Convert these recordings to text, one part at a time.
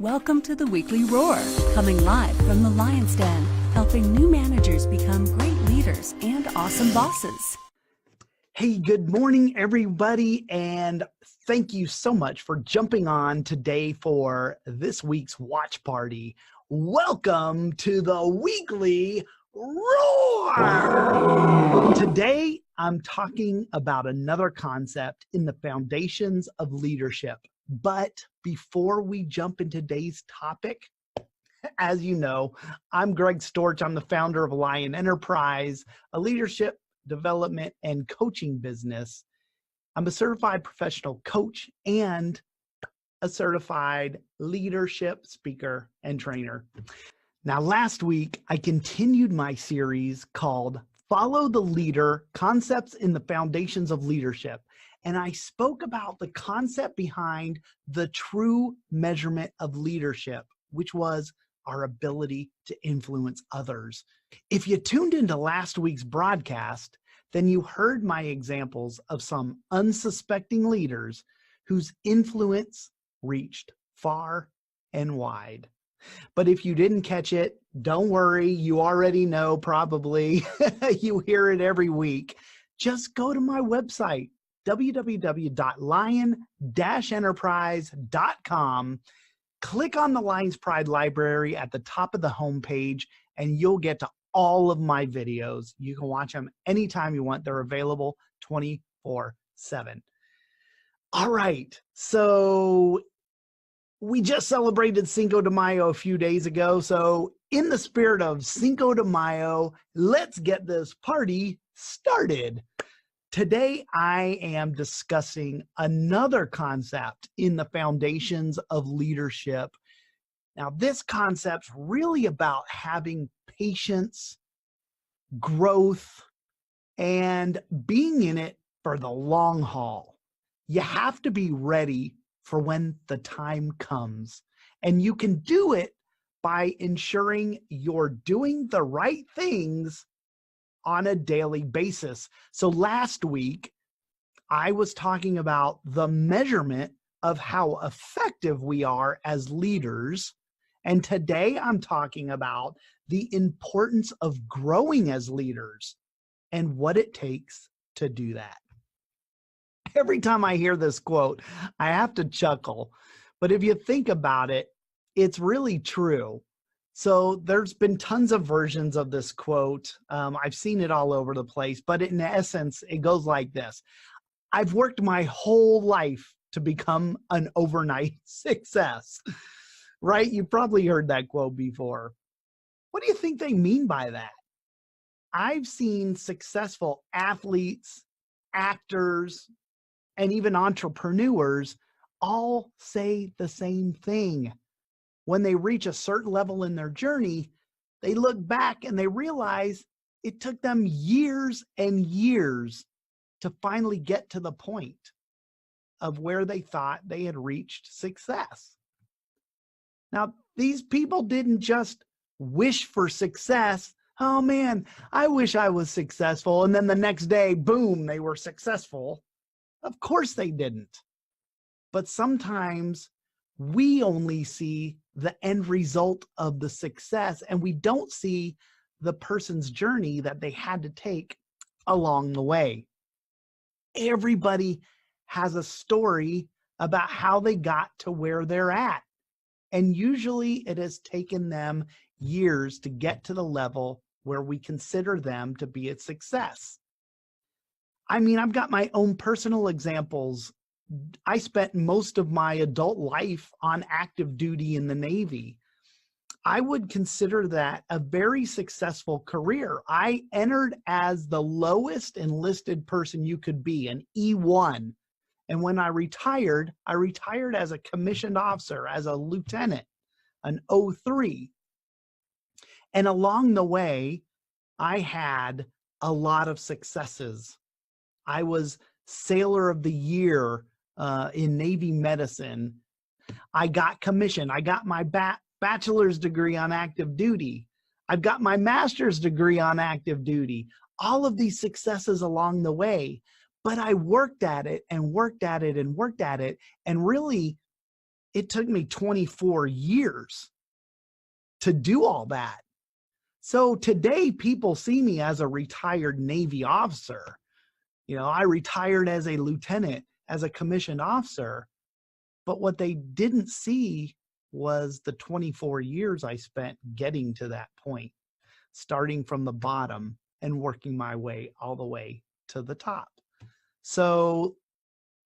Welcome to the Weekly Roar, coming live from the Lion's Den, helping new managers become great leaders and awesome bosses. Hey, good morning, everybody, and thank you so much for jumping on today for this week's watch party. Welcome to the Weekly Roar! Today, I'm talking about another concept in the foundations of leadership. But before we jump into today's topic, as you know, I'm Greg Storch. I'm the founder of Lion Enterprise, a leadership development and coaching business. I'm a certified professional coach and a certified leadership speaker and trainer. Now, last week, I continued my series called Follow the Leader, Concepts in the Foundations of Leadership. And I spoke about the concept behind the true measurement of leadership, which was our ability to influence others. If you tuned into last week's broadcast, then you heard my examples of some unsuspecting leaders whose influence reached far and wide. But if you didn't catch it, don't worry, you already know probably. You hear it every week. Just go to my website, www.lion-enterprise.com. Click on the Lion's Pride Library at the top of the homepage, and you'll get to all of my videos. You can watch them anytime you want. They're available 24/7. All right, so we just celebrated Cinco de Mayo a few days ago. So in the spirit of Cinco de Mayo, let's get this party started. Today, I am discussing another concept in the foundations of leadership. Now, this concept's really about having patience, growth, and being in it for the long haul. You have to be ready for when the time comes. And you can do it by ensuring you're doing the right things on a daily basis. So last week, I was talking about the measurement of how effective we are as leaders. And today I'm talking about the importance of growing as leaders and what it takes to do that. Every time I hear this quote, I have to chuckle. But if you think about it, it's really true. So there's been tons of versions of this quote. I've seen it all over the place, but in essence, it goes like this. I've worked my whole life to become an overnight success, right? You probably heard that quote before. What do you think they mean by that? I've seen successful athletes, actors, and even entrepreneurs all say the same thing. When they reach a certain level in their journey, they look back and they realize it took them years and years to finally get to the point of where they thought they had reached success. Now, these people didn't just wish for success. Oh man, I wish I was successful. And then the next day, boom, they were successful. Of course they didn't. But sometimes we only see the end result of the success, and we don't see the person's journey that they had to take along the way. Everybody has a story about how they got to where they're at. And usually it has taken them years to get to the level where we consider them to be a success. I mean, I've got my own personal examples. I spent most of my adult life on active duty in the Navy. I would consider that a very successful career. I entered as the lowest enlisted person you could be, an E1. And when I retired as a commissioned officer, as a lieutenant, an O3. And along the way, I had a lot of successes. I was Sailor of the Year in Navy medicine. I got commissioned. I got my bachelor's degree on active duty. I've got my master's degree on active duty. All of these successes along the way. But I worked at it and worked at it and worked at it. And really, it took me 24 years to do all that. So today people see me as a retired Navy officer. You know, I retired as a lieutenant, as a commissioned officer, but what they didn't see was the 24 years I spent getting to that point, starting from the bottom and working my way all the way to the top. So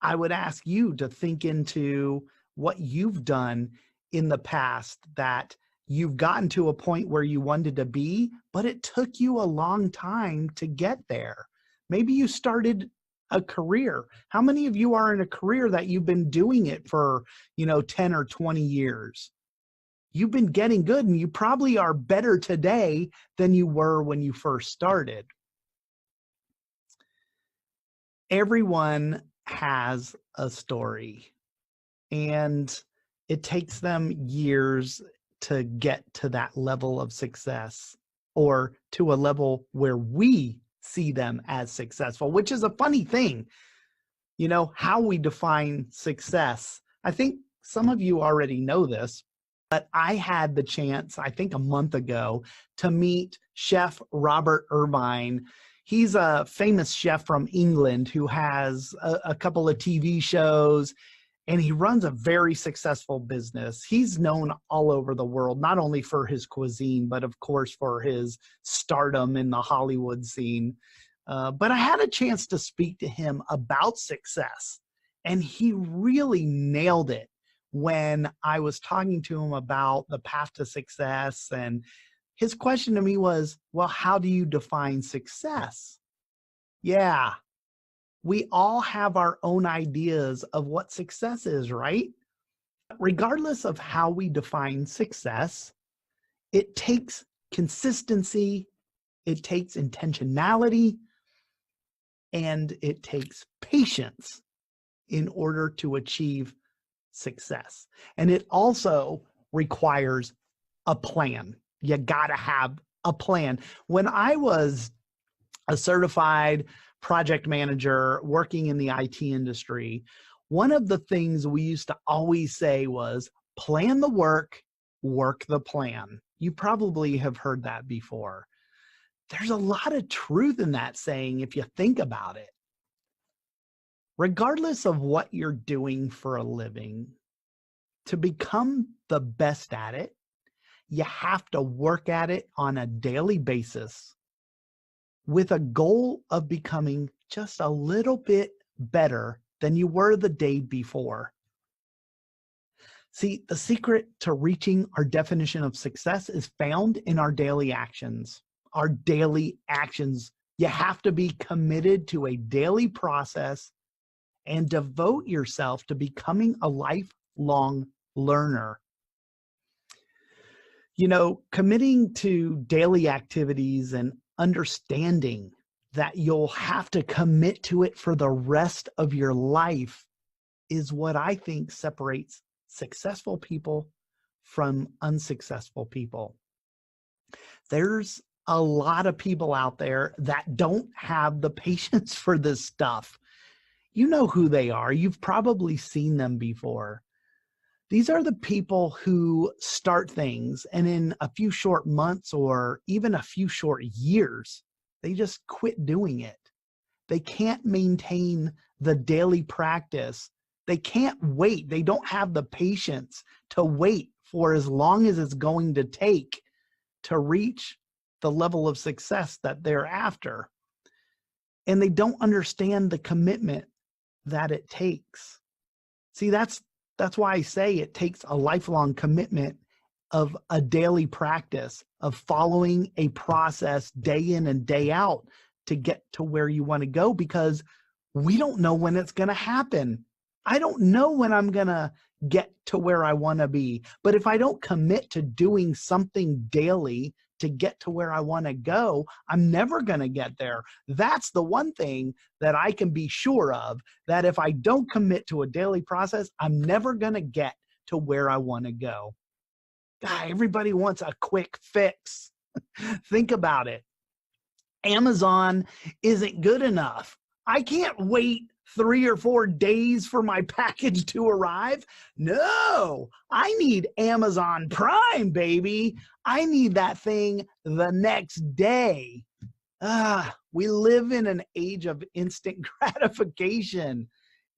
I would ask you to think into what you've done in the past that you've gotten to a point where you wanted to be, but it took you a long time to get there. Maybe you started a career. How many of you are in a career that you've been doing it for, 10 or 20 years? You've been getting good, and you probably are better today than you were when you first started. Everyone has a story, and it takes them years to get to that level of success, or to a level where we see them as successful, which is a funny thing, how we define success. I think some of you already know this, but I had the chance, I think a month ago, to meet Chef Robert Irvine. He's a famous chef from England who has a couple of TV shows, and he runs a very successful business. He's known all over the world, not only for his cuisine, but of course for his stardom in the Hollywood scene. But I had a chance to speak to him about success, and he really nailed it when I was talking to him about the path to success. And his question to me was, well, how do you define success? Yeah, we all have our own ideas of what success is, right? Regardless of how we define success, it takes consistency, it takes intentionality, and it takes patience in order to achieve success. And it also requires a plan. You got to have a plan. When I was a certified project manager working in the IT industry, one of the things we used to always say was, plan the work, work the plan. You probably have heard that before. There's a lot of truth in that saying if you think about it. Regardless of what you're doing for a living, to become the best at it, you have to work at it on a daily basis with a goal of becoming just a little bit better than you were the day before. See, the secret to reaching our definition of success is found in our daily actions. Our daily actions. You have to be committed to a daily process and devote yourself to becoming a lifelong learner. Committing to daily activities and understanding that you'll have to commit to it for the rest of your life is what I think separates successful people from unsuccessful people. There's a lot of people out there that don't have the patience for this stuff. You know who they are. You've probably seen them before. These are the people who start things, and in a few short months or even a few short years, they just quit doing it. They can't maintain the daily practice. They can't wait. They don't have the patience to wait for as long as it's going to take to reach the level of success that they're after. And they don't understand the commitment that it takes. See, that's why I say it takes a lifelong commitment of a daily practice of following a process day in and day out to get to where you want to go, because we don't know when it's going to happen. I don't know when I'm going to get to where I want to be. But if I don't commit to doing something daily to get to where I want to go, I'm never going to get there. That's the one thing that I can be sure of, that if I don't commit to a daily process, I'm never going to get to where I want to go. God, everybody wants a quick fix. Think about it. Amazon isn't good enough. I can't wait 3 or 4 days for my package to arrive? No, I need Amazon Prime, baby. I need that thing the next day. We live in an age of instant gratification,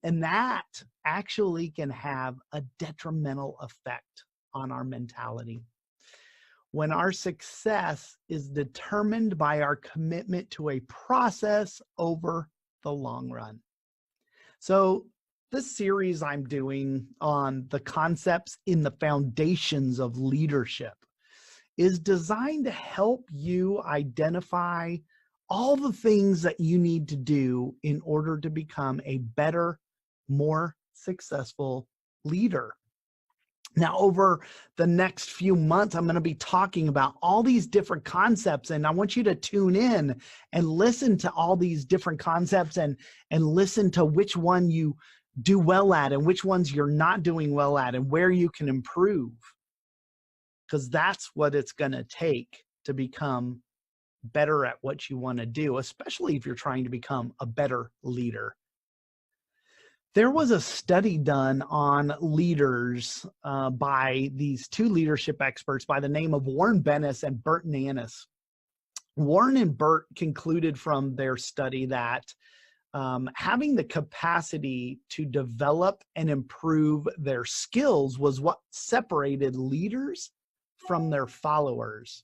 and that actually can have a detrimental effect on our mentality. When our success is determined by our commitment to a process over the long run. So this series I'm doing on the concepts in the foundations of leadership is designed to help you identify all the things that you need to do in order to become a better, more successful leader. Now, over the next few months, I'm going to be talking about all these different concepts, and I want you to tune in and listen to all these different concepts and listen to which one you do well at and which ones you're not doing well at and where you can improve, because that's what it's going to take to become better at what you want to do, especially if you're trying to become a better leader. There was a study done on leaders by these 2 leadership experts by the name of Warren Bennis and Bert Nannis. Warren and Bert concluded from their study that having the capacity to develop and improve their skills was what separated leaders from their followers.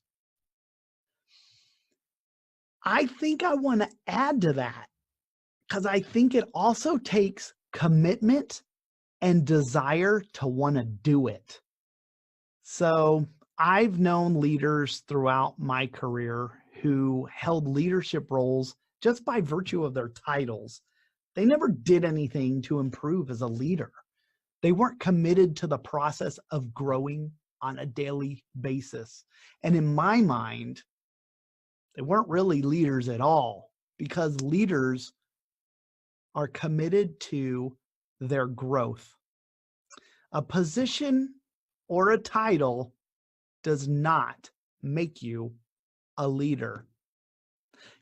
I think I want to add to that, because I think it also takes commitment and desire to want to do it. So I've known leaders throughout my career who held leadership roles just by virtue of their titles. They never did anything to improve as a leader. They weren't committed to the process of growing on a daily basis. And in my mind, they weren't really leaders at all, because leaders are committed to their growth. A position or a title does not make you a leader.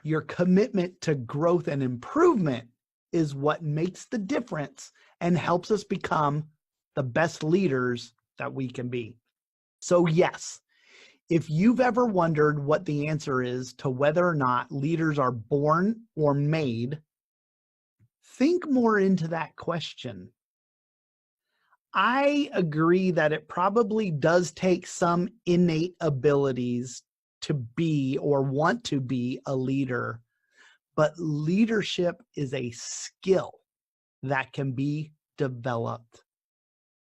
Your commitment to growth and improvement is what makes the difference and helps us become the best leaders that we can be. So yes, if you've ever wondered what the answer is to whether or not leaders are born or made, think more into that question. I agree that it probably does take some innate abilities to be or want to be a leader, but leadership is a skill that can be developed,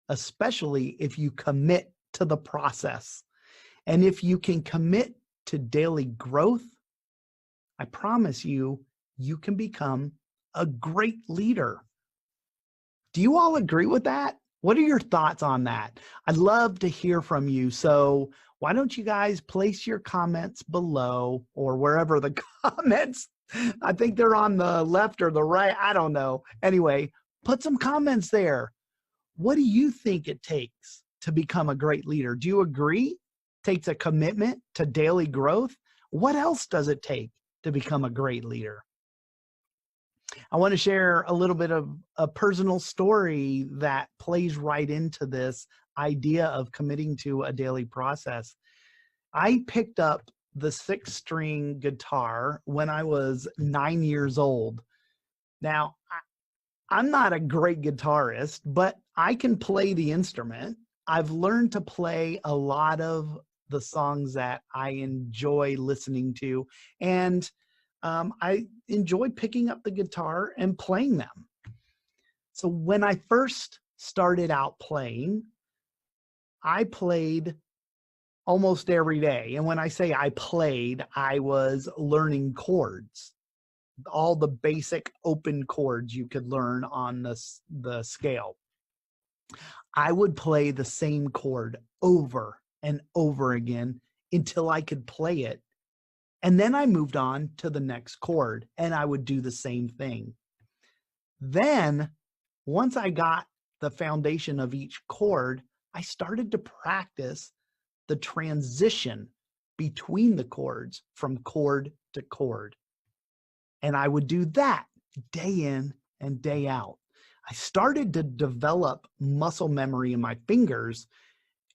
especially if you commit to the process. And if you can commit to daily growth, I promise you, you can become a great leader. Do you all agree with that? What are your thoughts on that? I'd love to hear from you. So why don't you guys place your comments below or wherever the comments, I think they're on the left or the right. I don't know. Anyway, put some comments there. What do you think it takes to become a great leader? Do you agree? Takes a commitment to daily growth. What else does it take to become a great leader? I want to share a little bit of a personal story that plays right into this idea of committing to a daily process. I picked up the 6-string guitar when I was 9 years old. Now, I'm not a great guitarist, but I can play the instrument. I've learned to play a lot of the songs that I enjoy listening to, and I enjoy picking up the guitar and playing them. So when I first started out playing, I played almost every day. And when I say I played, I was learning chords, all the basic open chords you could learn on the scale. I would play the same chord over and over again until I could play it. And then I moved on to the next chord and I would do the same thing. Then once I got the foundation of each chord, I started to practice the transition between the chords from chord to chord. And I would do that day in and day out. I started to develop muscle memory in my fingers,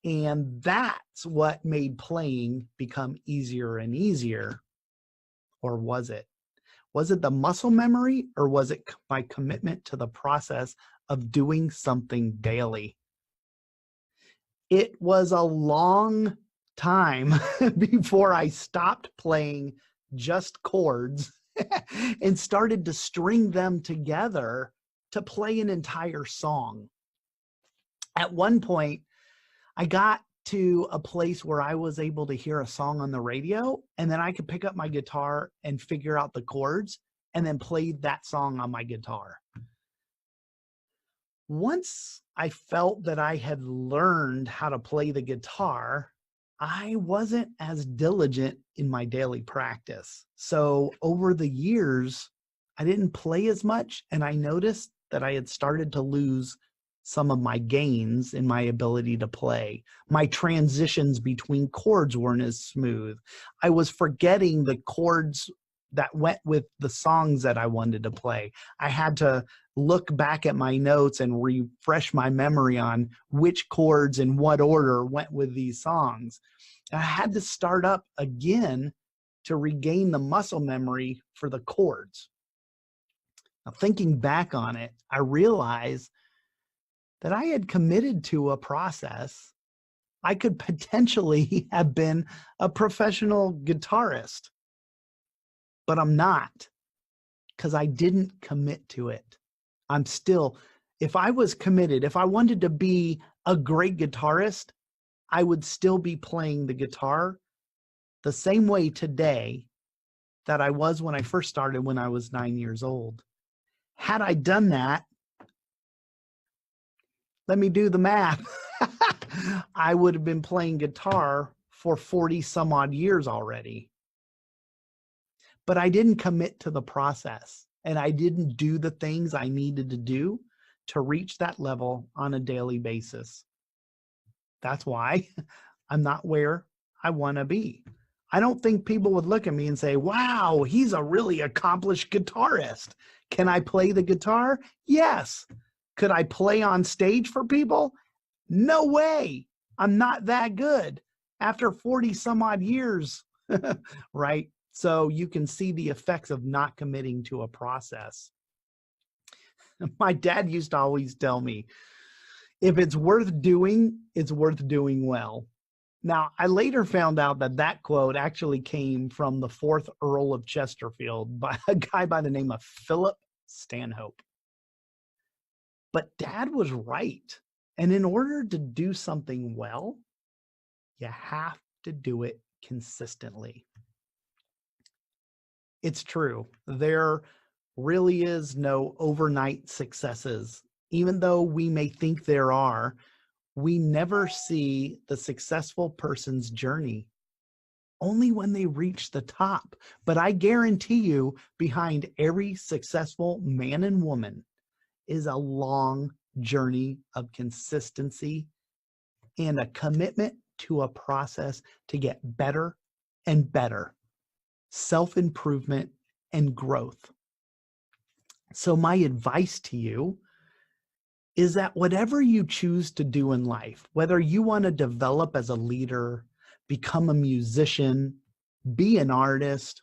and that's what made playing become easier and easier. Or was it? Was it the muscle memory, or was it my commitment to the process of doing something daily? It was a long time before I stopped playing just chords and started to string them together to play an entire song. At one point, I got to a place where I was able to hear a song on the radio, and then I could pick up my guitar and figure out the chords and then play that song on my guitar. Once I felt that I had learned how to play the guitar, I wasn't as diligent in my daily practice. So over the years, I didn't play as much, and I noticed that I had started to lose some of my gains in my ability to play. My transitions between chords weren't as smooth. I was forgetting the chords that went with the songs that I wanted to play. I had to look back at my notes and refresh my memory on which chords in what order went with these songs. I had to start up again to regain the muscle memory for the chords. Now, thinking back on it, I realized that I had committed to a process. I could potentially have been a professional guitarist, but I'm not, because I didn't commit to it. I'm still, if I was committed, if I wanted to be a great guitarist, I would still be playing the guitar the same way today that I was when I first started when I was 9 years old. Had I done that, let me do the math. I would have been playing guitar for 40 some odd years already. But I didn't commit to the process, and I didn't do the things I needed to do to reach that level on a daily basis. That's why I'm not where I want to be. I don't think people would look at me and say, wow, he's a really accomplished guitarist. Can I play the guitar? Yes. Could I play on stage for people? No way. I'm not that good after 40 some odd years, right? So you can see the effects of not committing to a process. My dad used to always tell me, if it's worth doing, it's worth doing well. Now, I later found out that that quote actually came from the 4th Earl of Chesterfield by a guy by the name of Philip Stanhope. But Dad was right. And in order to do something well, you have to do it consistently. It's true. There really is no overnight successes. Even though we may think there are, we never see the successful person's journey, only when they reach the top. But I guarantee you, behind every successful man and woman is a long journey of consistency and a commitment to a process to get better and better, self-improvement and growth. So my advice to you is that whatever you choose to do in life, whether you want to develop as a leader, become a musician, be an artist,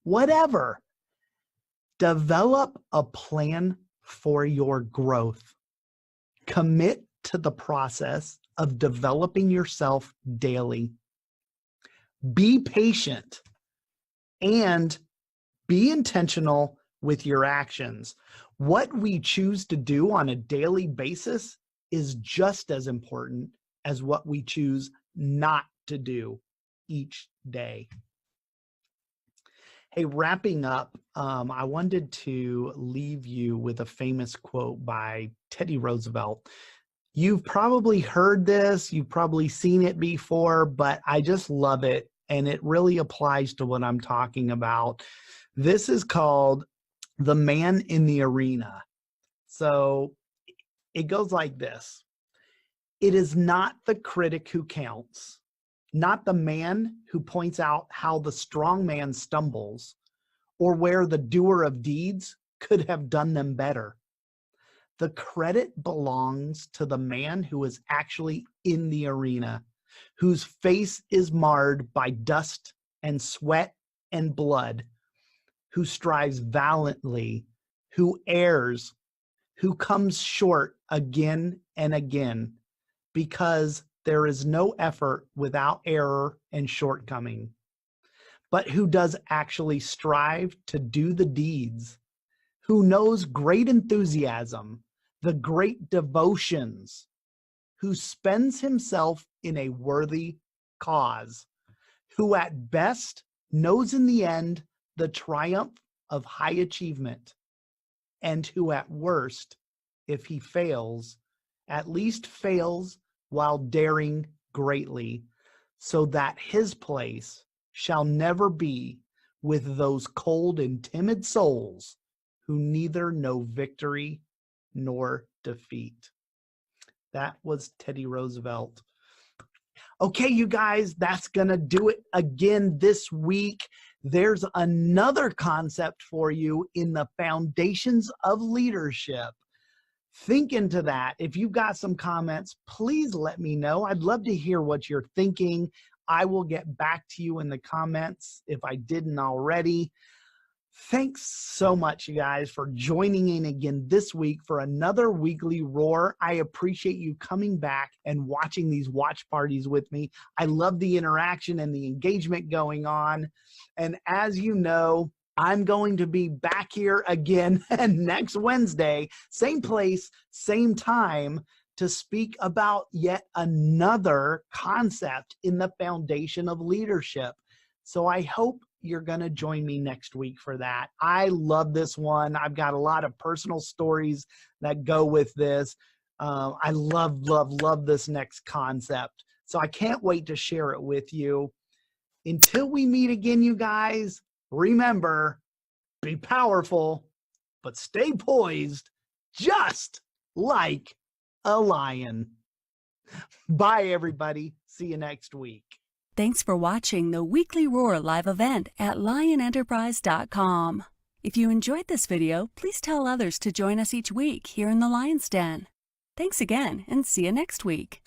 whatever, develop a plan for your growth. Commit to the process of developing yourself daily. Be patient and be intentional with your actions. What we choose to do on a daily basis is just as important as what we choose not to do each day. Hey, wrapping up, I wanted to leave you with a famous quote by Teddy Roosevelt. You've probably heard this, you've probably seen it before, but I just love it, and it really applies to what I'm talking about. This is called The Man in the Arena. So it goes like this. It is not the critic who counts, not the man who points out how the strong man stumbles, or where the doer of deeds could have done them better. The credit belongs to the man who is actually in the arena, whose face is marred by dust and sweat and blood, who strives valiantly, who errs, who comes short again and again, because there is no effort without error and shortcoming, but who does actually strive to do the deeds, who knows great enthusiasm, the great devotions, who spends himself in a worthy cause, who at best knows in the end the triumph of high achievement, and who at worst, if he fails, at least fails while daring greatly, so that his place shall never be with those cold and timid souls who neither know victory nor defeat. That was Teddy Roosevelt. Okay, you guys, that's gonna do it again this week. There's another concept for you in the foundations of leadership. Think into that. If you've got some comments, please let me know. I'd love to hear what you're thinking. I will get back to you in the comments if I didn't already. Thanks so much, you guys, for joining in again this week for another weekly Roar. I appreciate you coming back and watching these watch parties with me. I love the interaction and the engagement going on. And as you know, I'm going to be back here again next Wednesday, same place, same time, to speak about yet another concept in the foundation of leadership. So I hope you're going to join me next week for that. I love this one. I've got a lot of personal stories that go with this. I love this next concept. So I can't wait to share it with you. Until we meet again, you guys, remember, be powerful, but stay poised, just like a lion. Bye, everybody. See you next week. Thanks for watching the Weekly Roar live event at lionenterprise.com. If you enjoyed this video, please tell others to join us each week here in the Lion's Den. Thanks again, and see you next week.